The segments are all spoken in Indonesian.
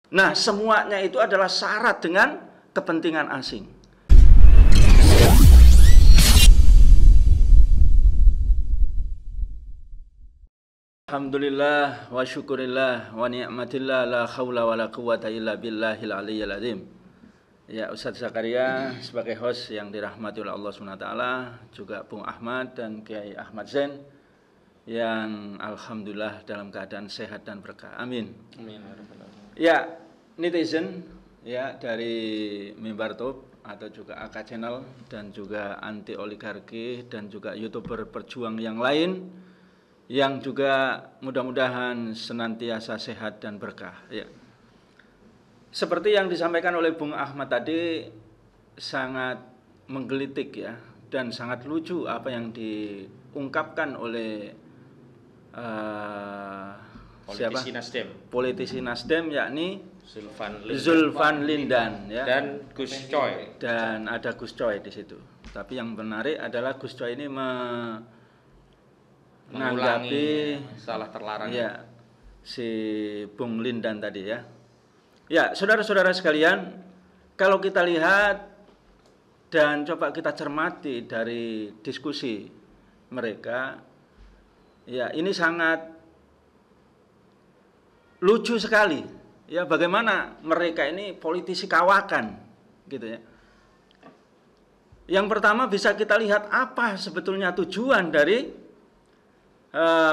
Nah, semuanya itu adalah syarat dengan kepentingan asing. Alhamdulillah wa syukurillah wa ni'matillah la khawla wa la quwata illa billahil aliyyil azim. Ya, Ustadz Zakaria sebagai host yang dirahmati oleh Allah SWT, juga Bung Ahmad dan Kiai Ahmad Zain yang alhamdulillah dalam keadaan sehat dan berkah. Amin. Amin. Ya, netizen ya dari Mimbar Top atau juga AK Channel dan juga anti oligarki dan juga YouTuber perjuang yang lain yang juga mudah-mudahan senantiasa sehat dan berkah ya. Seperti yang disampaikan oleh Bung Ahmad tadi, sangat menggelitik ya, dan sangat lucu apa yang diungkapkan oleh politisi Nasdem. Politisi Nasdem yakni Zulfan Lindan ya. Dan Gus Coy. Dan ada Gus Coy di situ. Tapi yang menarik adalah Gus Coy ini menanggapi salah terlarang ya si Bung Lindan tadi ya. Ya, saudara-saudara sekalian, kalau kita lihat dan coba kita cermati dari diskusi mereka, ya ini sangat lucu sekali. Ya, bagaimana mereka ini politisi kawakan, gitu ya. Yang pertama bisa kita lihat apa sebetulnya tujuan dari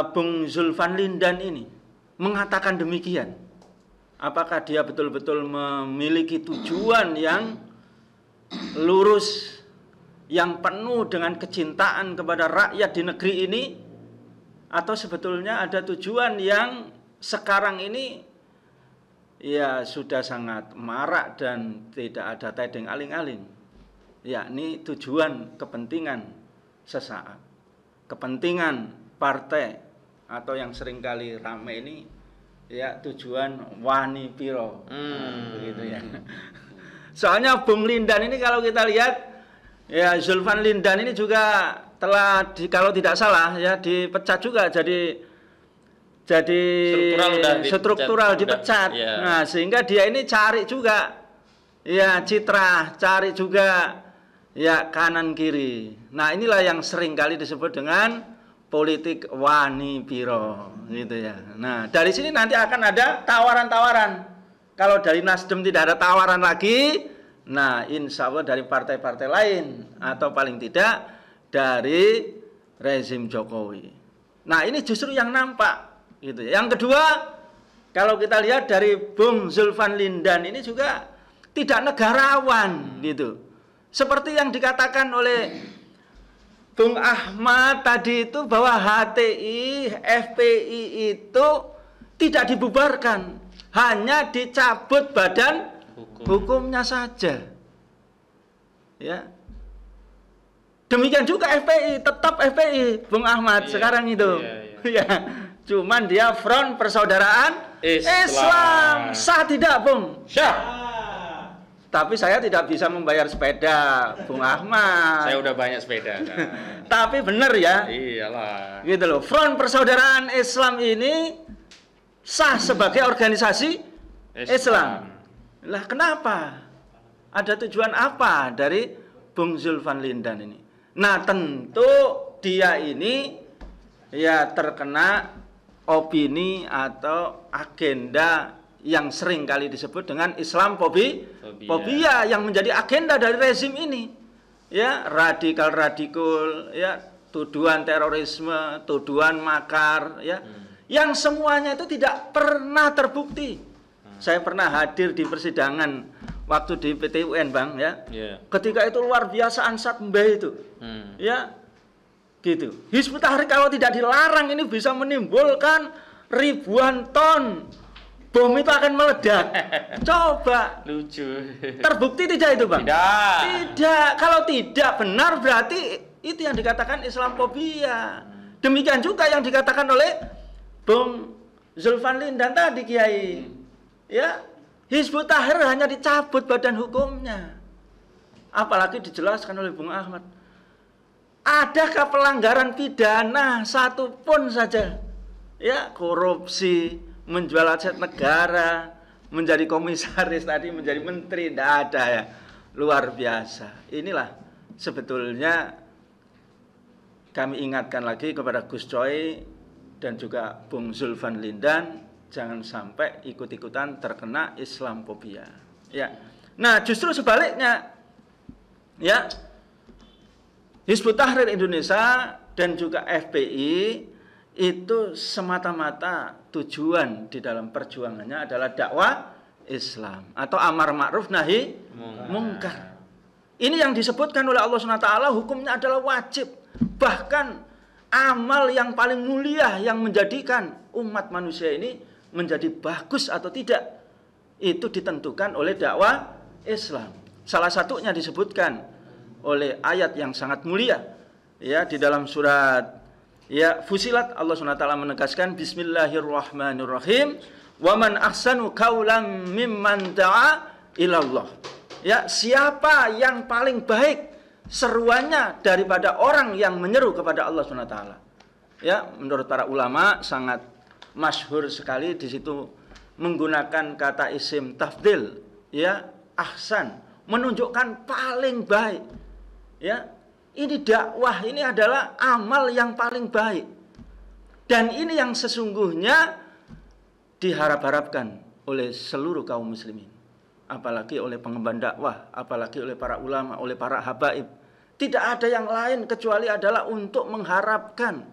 Bung Zulfan Lindan ini mengatakan demikian. Apakah dia betul-betul memiliki tujuan yang lurus, yang penuh dengan kecintaan kepada rakyat di negeri ini, atau sebetulnya ada tujuan yang sekarang ini ya sudah sangat marak dan tidak ada tedeng aling-aling, yakni tujuan kepentingan sesaat, kepentingan partai, atau yang seringkali ramai ini ya tujuan wani piro, begitu ya. Soalnya Bung Lindan ini kalau kita lihat ya, Zulfan Lindan ini juga telah kalau tidak salah ya dipecat juga jadi struktural dipecat. Ya. Nah, sehingga dia ini cari juga ya citra, cari juga ya kanan kiri. Nah, inilah yang sering kali disebut dengan politik wani piro gitu ya. Nah, dari sini nanti akan ada tawaran-tawaran. Kalau dari Nasdem tidak ada tawaran lagi, nah insya Allah dari partai-partai lain atau paling tidak dari rezim Jokowi. Nah, ini justru yang nampak gitu ya. Yang kedua, kalau kita lihat dari Bung Zulfan Lindan ini juga tidak negarawan gitu. Seperti yang dikatakan oleh Bung Ahmad tadi itu bahwa HTI, FPI itu tidak dibubarkan, hanya dicabut badan hukumnya saja. Ya. Demikian juga FPI, tetap FPI, Bung Ahmad sekarang itu. Iya. Ya. Cuman dia Front Persaudaraan Islam. Sah tidak, Bung? Sah. Tapi saya tidak bisa membayar sepeda, Bung Ahmad. Saya udah banyak sepeda. Nah. Tapi benar ya. Iyalah. Gitu loh. Front Persaudaraan Islam ini sah sebagai organisasi Islam. Lah kenapa? Ada tujuan apa dari Bung Zulfan Lindan ini? Nah, tentu dia ini ya terkena opini atau agenda yang sering kali disebut dengan Islamfobia yang menjadi agenda dari rezim ini. Ya, radikal, ya, tuduhan terorisme, tuduhan makar, ya. Yang semuanya itu tidak pernah terbukti. Saya pernah hadir di persidangan waktu di PT UN, Bang, ya. Ketika itu luar biasa Ansat Mbah itu. Ya. Gitu. Hizbut Tahrir kalau tidak dilarang ini bisa menimbulkan ribuan ton bom itu akan meledak. Coba. Lucu. Terbukti tidak itu, Bang? Tidak. Kalau tidak benar berarti itu yang dikatakan Islamfobia. Demikian juga yang dikatakan oleh Bung Zulfan Lindan tadi, Kiai. Ya, Hizbut Tahrir hanya dicabut badan hukumnya. Apalagi dijelaskan oleh Bung Ahmad. Adakah pelanggaran pidana satupun saja? Ya, korupsi, menjual aset negara, menjadi komisaris tadi, menjadi menteri, tidak ada ya. Luar biasa. Inilah sebetulnya kami ingatkan lagi kepada Gus Coy dan juga Bung Zulfan Lindan, jangan sampai ikut-ikutan terkena Islamophobia. Ya. Nah, justru sebaliknya, ya, Hizbut Tahrir Indonesia dan juga FPI itu semata-mata tujuan di dalam perjuangannya adalah dakwah Islam atau amar ma'ruf nahi mungkar. Ini yang disebutkan oleh Allah SWT, hukumnya adalah wajib. Bahkan amal yang paling mulia yang menjadikan umat manusia ini menjadi bagus atau tidak, itu ditentukan oleh dakwah Islam. Salah satunya disebutkan oleh ayat yang sangat mulia, ya, di dalam surat, ya, Fusilat. Allah SWT menegaskan Bismillahirrahmanirrahim, wa man ahsanu qawlan mimman da'a ilallah. Ya, siapa yang paling baik seruannya daripada orang yang menyeru kepada Allah SWT. Ya, menurut para ulama sangat masyhur sekali di situ menggunakan kata isim tafdil, ya, ahsan, menunjukkan paling baik. Ya, ini dakwah, ini adalah amal yang paling baik. Dan ini yang sesungguhnya diharap-harapkan oleh seluruh kaum muslimin. Apalagi oleh pengemban dakwah, apalagi oleh para ulama, oleh para habaib. Tidak ada yang lain kecuali adalah untuk mengharapkan,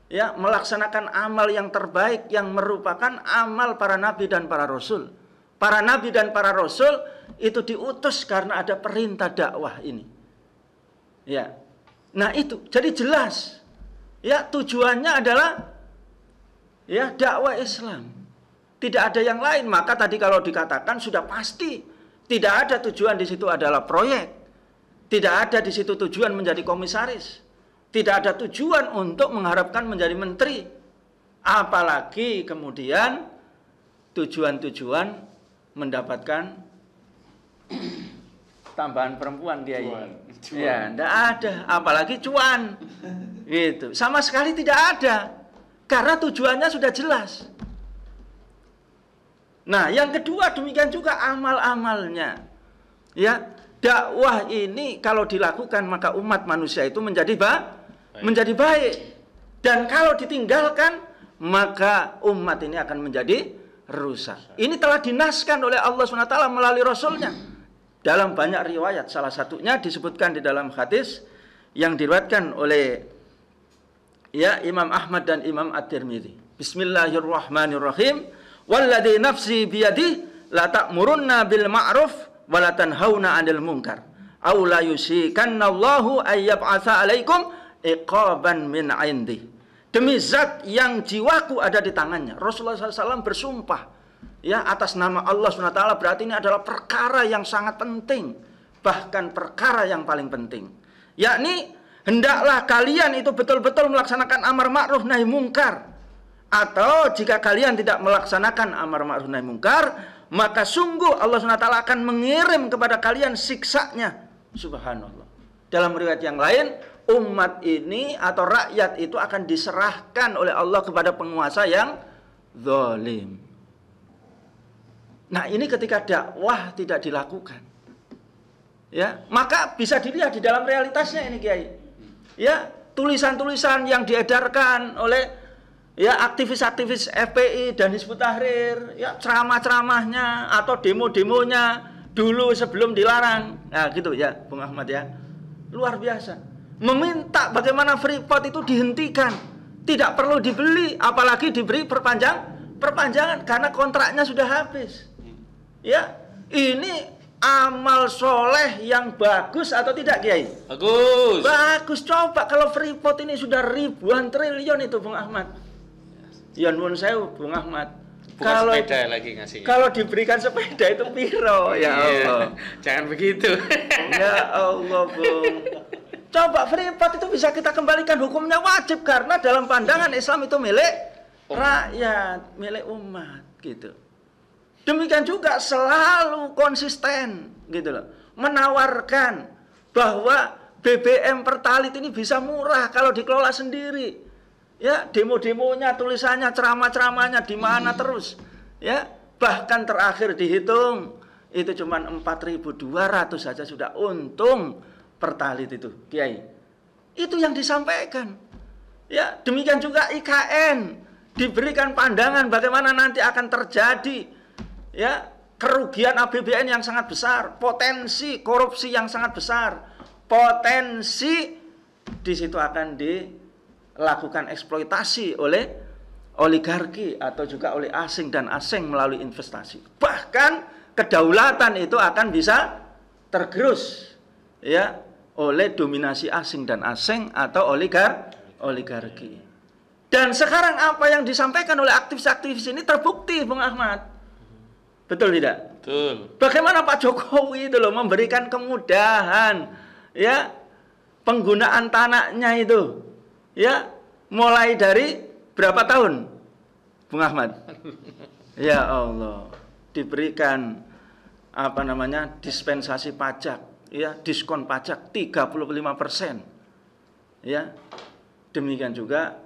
ya, melaksanakan amal yang terbaik yang merupakan amal para nabi dan para rasul. Para nabi dan para rasul itu diutus karena ada perintah dakwah ini. Ya. Nah, itu jadi jelas. Ya, tujuannya adalah, ya, dakwah Islam. Tidak ada yang lain. Maka tadi kalau dikatakan sudah pasti tidak ada tujuan di situ adalah proyek. Tidak ada di situ tujuan menjadi komisaris. Tidak ada tujuan untuk mengharapkan menjadi menteri. Apalagi kemudian tujuan-tujuan mendapatkan tambahan perempuan dia ini. Ya, tidak ada. Apalagi cuan. Gitu. Sama sekali tidak ada. Karena tujuannya sudah jelas. Nah, yang kedua demikian juga amal-amalnya. Ya, dakwah ini kalau dilakukan maka umat manusia itu menjadi baik. Dan kalau ditinggalkan maka umat ini akan menjadi rusak. Ini telah dinaskan oleh Allah SWT melalui Rasulnya dalam banyak riwayat. Salah satunya disebutkan di dalam hadis yang diriwayatkan oleh, ya, Imam Ahmad dan Imam At-Tirmidzi. Bismillahirrahmanirrahim. Walladzi nafsi biyadihi la ta'murunna bil ma'ruf wa la tanhauna 'anil munkar aw la yusikanallahu ayyab'atsa 'alaikum iqaban min 'indi. Demi zat yang jiwaku ada di tangannya, Rasulullah SAW bersumpah, ya, atas nama Allah SWT, berarti ini adalah perkara yang sangat penting, bahkan perkara yang paling penting, yakni hendaklah kalian itu betul-betul melaksanakan amar ma'ruf nahi mungkar. Atau jika kalian tidak melaksanakan amar ma'ruf nahi mungkar, maka sungguh Allah SWT akan mengirim kepada kalian siksanya. Subhanallah. Dalam riwayat yang lain, umat ini atau rakyat itu akan diserahkan oleh Allah kepada penguasa yang zalim. Nah, ini ketika dakwah tidak dilakukan, ya, maka bisa dilihat di dalam realitasnya ini, Kiai. Ya, tulisan-tulisan yang diedarkan oleh, ya, aktivis-aktivis FPI dan Hizbut Tahrir, ya, ceramah-ceramahnya atau demo-demonya dulu sebelum dilarang. Nah, gitu ya, Bung Ahmad, ya. Luar biasa. Meminta bagaimana Freeport itu dihentikan. Tidak perlu dibeli, apalagi diberi perpanjangan karena kontraknya sudah habis. Ya, ini amal soleh yang bagus atau tidak, Kiai? Bagus. Bagus. Coba kalau Freeport ini sudah ribuan triliun itu, Bung Ahmad. Ya nuwun sewu, Bung Ahmad. Bukan kalau sepeda lagi ngasihnya. Kalau diberikan sepeda itu piro, ya Allah. Jangan begitu. Ya Allah, Bung. Coba Freeport itu bisa kita kembalikan, hukumnya wajib karena dalam pandangan Islam itu milik rakyat, milik umat, gitu. Demikian juga selalu konsisten, gitu loh, menawarkan bahwa BBM Pertalite ini bisa murah kalau dikelola sendiri. Ya, demo-demonya, tulisannya, ceramah-ceramahnya di mana terus. Ya, Bahkan terakhir dihitung itu cuma 4.200 saja sudah untung pertalit itu, Kiai. Itu yang disampaikan. Ya, demikian juga IKN diberikan pandangan bagaimana nanti akan terjadi ya kerugian APBN yang sangat besar, potensi korupsi yang sangat besar, potensi di situ akan dilakukan eksploitasi oleh oligarki atau juga oleh asing dan asing melalui investasi. Bahkan kedaulatan itu akan bisa tergerus ya oleh dominasi asing dan asing atau oligarki. Dan sekarang apa yang disampaikan oleh aktivis-aktivis ini terbukti, Bung Ahmad. Betul tidak? Betul. Bagaimana Pak Jokowi itu loh memberikan kemudahan ya penggunaan tanahnya itu ya mulai dari berapa tahun, Bung Ahmad? Ya Allah, diberikan apa namanya dispensasi pajak, ya diskon pajak 35%, ya demikian juga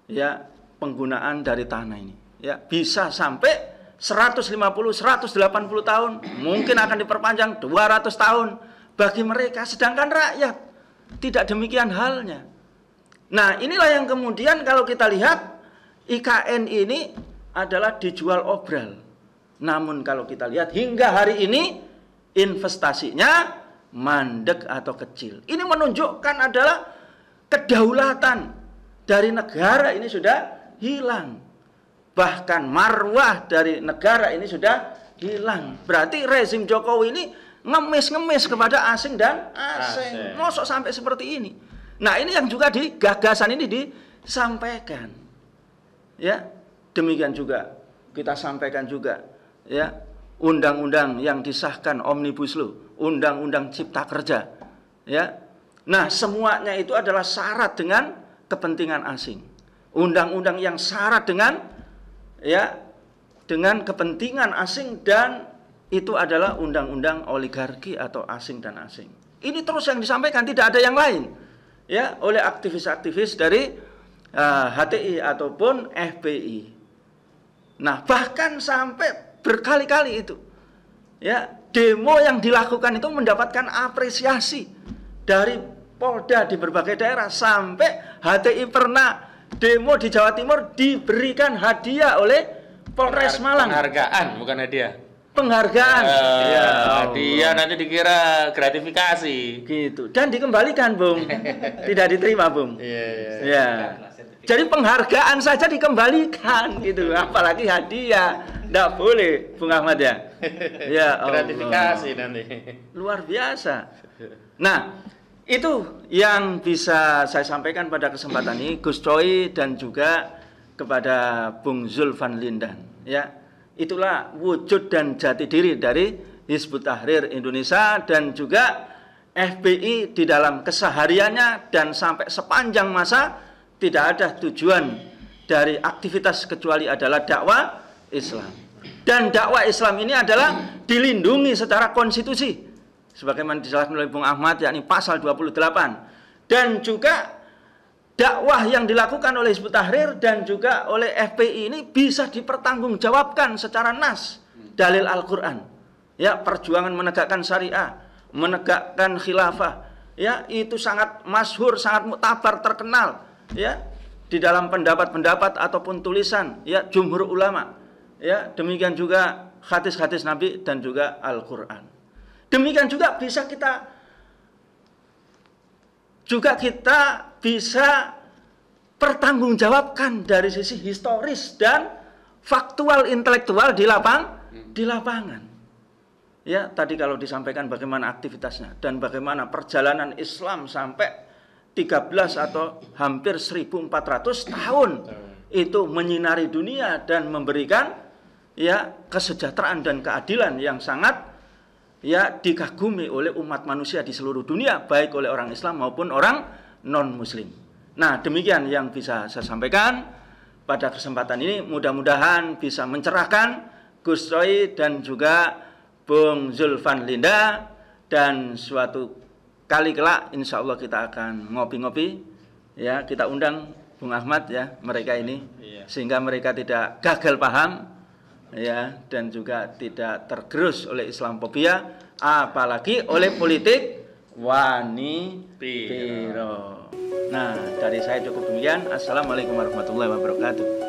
ya penggunaan dari tanah ini, ya bisa sampai 150-180 tahun, mungkin akan diperpanjang 200 tahun bagi mereka, sedangkan rakyat tidak demikian halnya. Nah, inilah yang kemudian kalau kita lihat IKN ini adalah dijual obral. Namun kalau kita lihat hingga hari ini investasinya mandek atau kecil. Ini menunjukkan adalah kedaulatan dari negara ini sudah hilang. Bahkan marwah dari negara ini sudah hilang. Berarti rezim Jokowi ini ngemis-ngemis kepada asing dan asing. Mosok sampai seperti ini. Nah, ini yang juga di gagasan ini disampaikan. Ya, demikian juga kita sampaikan juga ya, undang-undang yang disahkan Omnibus Law, undang-undang Cipta Kerja. Ya. Nah, semuanya itu adalah syarat dengan kepentingan asing. Undang-undang yang syarat dengan ya dengan kepentingan asing dan itu adalah undang-undang oligarki atau asing dan asing. Ini terus yang disampaikan, tidak ada yang lain. Ya, oleh aktivis-aktivis dari HTI ataupun FPI. Nah, bahkan sampai berkali-kali itu ya, demo yang dilakukan itu mendapatkan apresiasi dari Polda di berbagai daerah, sampai HTI pernah demo di Jawa Timur diberikan hadiah oleh Polres Malang. Penghargaan, bukan hadiah. Penghargaan. Ya, hadiah nanti dikira gratifikasi. Gitu. Dan dikembalikan, Bung. Tidak diterima, Bung. Ya. Jadi penghargaan saja dikembalikan gitu, apalagi hadiah. Tidak boleh, Bung Ahmad ya. Ya, gratifikasi nanti. Luar biasa. Nah, itu yang bisa saya sampaikan pada kesempatan ini, Gus Coy dan juga kepada Bung Zulfan Lindan. Ya, itulah wujud dan jati diri dari Hizbut Tahrir Indonesia dan juga FPI di dalam kesehariannya, dan sampai sepanjang masa tidak ada tujuan dari aktivitas kecuali adalah dakwah Islam. Dan dakwah Islam ini adalah dilindungi secara konstitusi sebagaimana dijelaskan oleh Bung Ahmad, yakni pasal 28. Dan juga dakwah yang dilakukan oleh Hizbut Tahrir dan juga oleh FPI ini bisa dipertanggungjawabkan secara nas, dalil Al-Quran. Ya, perjuangan menegakkan syariah, menegakkan khilafah, ya itu sangat masyhur, sangat muktabar, terkenal, ya di dalam pendapat-pendapat ataupun tulisan ya jumhur ulama. Ya, demikian juga hadis-hadis Nabi dan juga Al-Quran. Demikian juga kita bisa pertanggungjawabkan dari sisi historis dan faktual intelektual di lapangan. Ya, tadi kalau disampaikan bagaimana aktivitasnya dan bagaimana perjalanan Islam sampai 13 atau hampir 1400 tahun itu menyinari dunia dan memberikan ya kesejahteraan dan keadilan yang sangat ya dikagumi oleh umat manusia di seluruh dunia, baik oleh orang Islam maupun orang non-Muslim. Nah, demikian yang bisa saya sampaikan pada kesempatan ini. Mudah-mudahan bisa mencerahkan Gus Coy dan juga Bung Zulfan Linda, dan suatu kali kelak insya Allah kita akan ngopi-ngopi. Ya, kita undang Bung Ahmad ya mereka ini, sehingga mereka tidak gagal paham ya, dan juga tidak tergerus oleh Islamofobia, apalagi oleh politik wanipiro. Nah, dari saya cukup demikian. Assalamualaikum warahmatullahi wabarakatuh.